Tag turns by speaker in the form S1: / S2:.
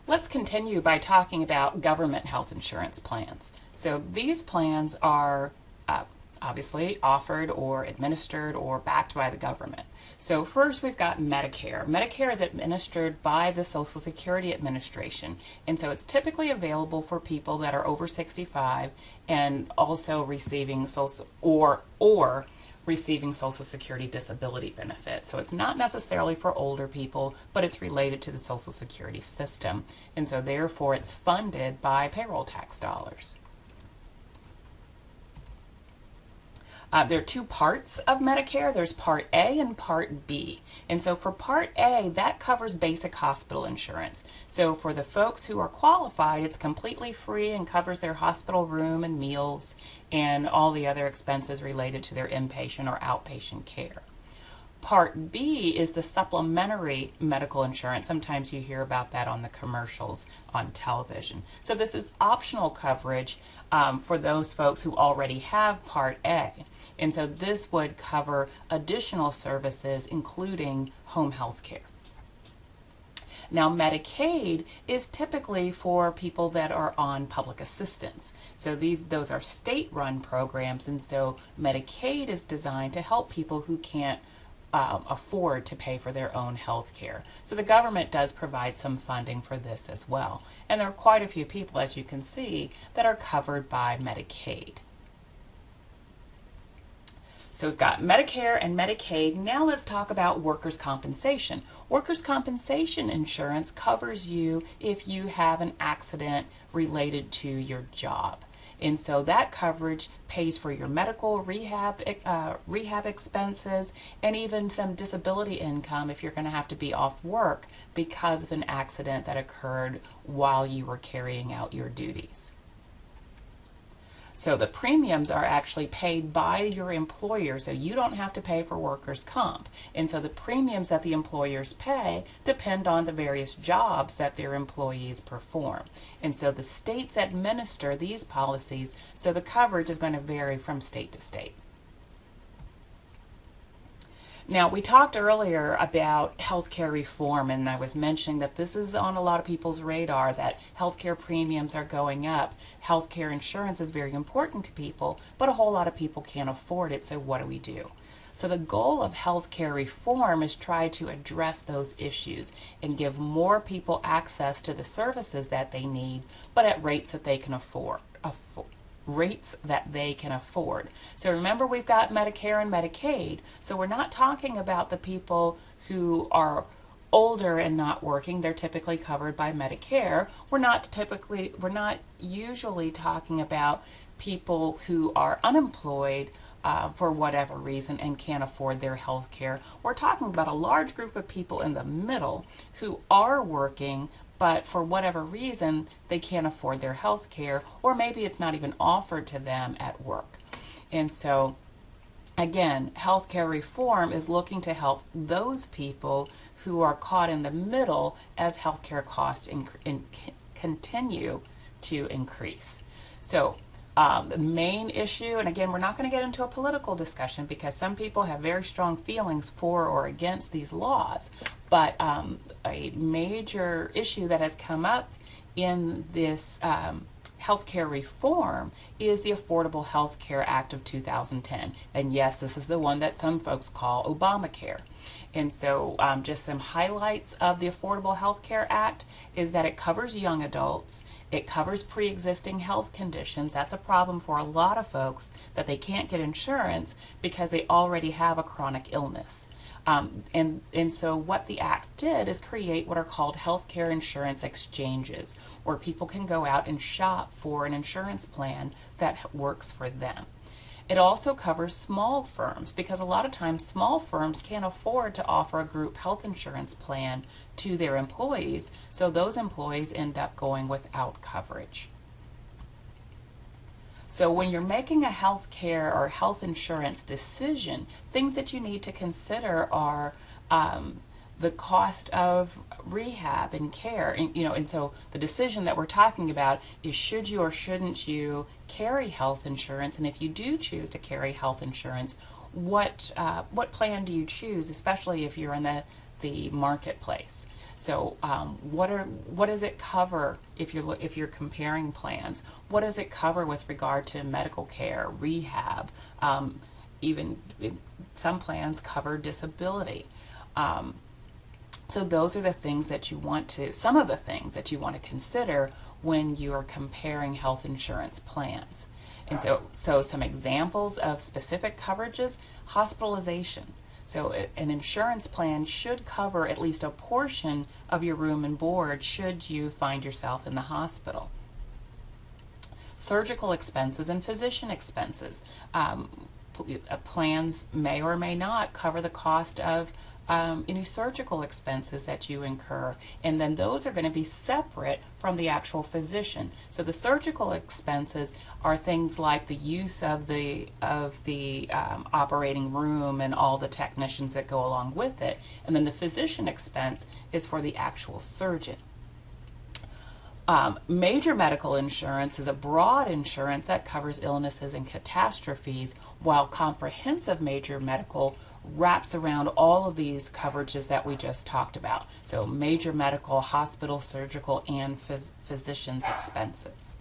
S1: Let's continue by talking about government health insurance plans. So these plans are obviously offered or administered or backed by the government. So first we've got Medicare. Medicare is administered by the Social Security Administration, and so it's typically available for people that are over 65 and also receiving or receiving Social Security disability benefits. So it's not necessarily for older people, but it's related to the Social Security system, and so therefore it's funded by payroll tax dollars. There are two parts of Medicare. There's Part A and Part B. And so for Part A, that covers basic hospital insurance. So for the folks who are qualified, it's completely free and covers their hospital room and meals and all the other expenses related to their inpatient or outpatient care. Part B is the supplementary medical insurance. Sometimes you hear about that on the commercials on television. So this is optional coverage for those folks who already have Part A. And so this would cover additional services, including home health care. Now, Medicaid is typically for people that are on public assistance. So those are state-run programs, and so Medicaid is designed to help people who can't afford to pay for their own health care. So the government does provide some funding for this as well. And there are quite a few people, as you can see, that are covered by Medicaid. So we've got Medicare and Medicaid. Now let's talk about workers' compensation. Workers' compensation insurance covers you if you have an accident related to your job. And so that coverage pays for your medical rehab expenses and even some disability income if you're going to have to be off work because of an accident that occurred while you were carrying out your duties. So the premiums are actually paid by your employer, so you don't have to pay for workers' comp. And so the premiums that the employers pay depend on the various jobs that their employees perform. And so the states administer these policies, so the coverage is going to vary from state to state. Now, we talked earlier about healthcare reform, and I was mentioning that this is on a lot of people's radar, that healthcare premiums are going up. Healthcare insurance is very important to people, but a whole lot of people can't afford it, so what do we do? So the goal of healthcare reform is try to address those issues and give more people access to the services that they need, but at rates that they can afford. So remember, we've got Medicare and Medicaid, so we're not talking about the people who are older and not working. They're typically covered by Medicare. We're not usually talking about people who are unemployed for whatever reason and can't afford their health care. We're talking about a large group of people in the middle who are working, but for whatever reason, they can't afford their health care, or maybe it's not even offered to them at work. And so, again, healthcare reform is looking to help those people who are caught in the middle as healthcare costs continue to increase. So, the main issue, and again, we're not going to get into a political discussion because some people have very strong feelings for or against these laws, but a major issue that has come up in this healthcare reform is the Affordable Health Care Act of 2010. And yes, this is the one that some folks call Obamacare. And so just some highlights of the Affordable Health Care Act is that it covers young adults, it covers pre-existing health conditions. That's a problem for a lot of folks, that they can't get insurance because they already have a chronic illness. And so what the Act did is create what are called healthcare insurance exchanges, where people can go out and shop for an insurance plan that works for them. It also covers small firms, because a lot of times small firms can't afford to offer a group health insurance plan to their employees, so those employees end up going without coverage. So when you're making a health care or health insurance decision, things that you need to consider are the cost of rehab and care, and so the decision that we're talking about is, should you or shouldn't you carry health insurance? And if you do choose to carry health insurance, what plan do you choose, especially if you're in the marketplace? So what does it cover if you're comparing plans? What does it cover with regard to medical care, rehab, even some plans cover disability. So those are the things that you want to, some of the things that you want to consider when you are comparing health insurance plans. And so some examples of specific coverages: hospitalization. So an insurance plan should cover at least a portion of your room and board should you find yourself in the hospital. Surgical expenses and physician expenses. Plans may or may not cover the cost of any surgical expenses that you incur, and then those are going to be separate from the actual physician. So the surgical expenses are things like the use of the operating room and all the technicians that go along with it, and then the physician expense is for the actual surgeon. Major medical insurance is a broad insurance that covers illnesses and catastrophes, while comprehensive major medical wraps around all of these coverages that we just talked about. So major medical, hospital, surgical, and physician's expenses.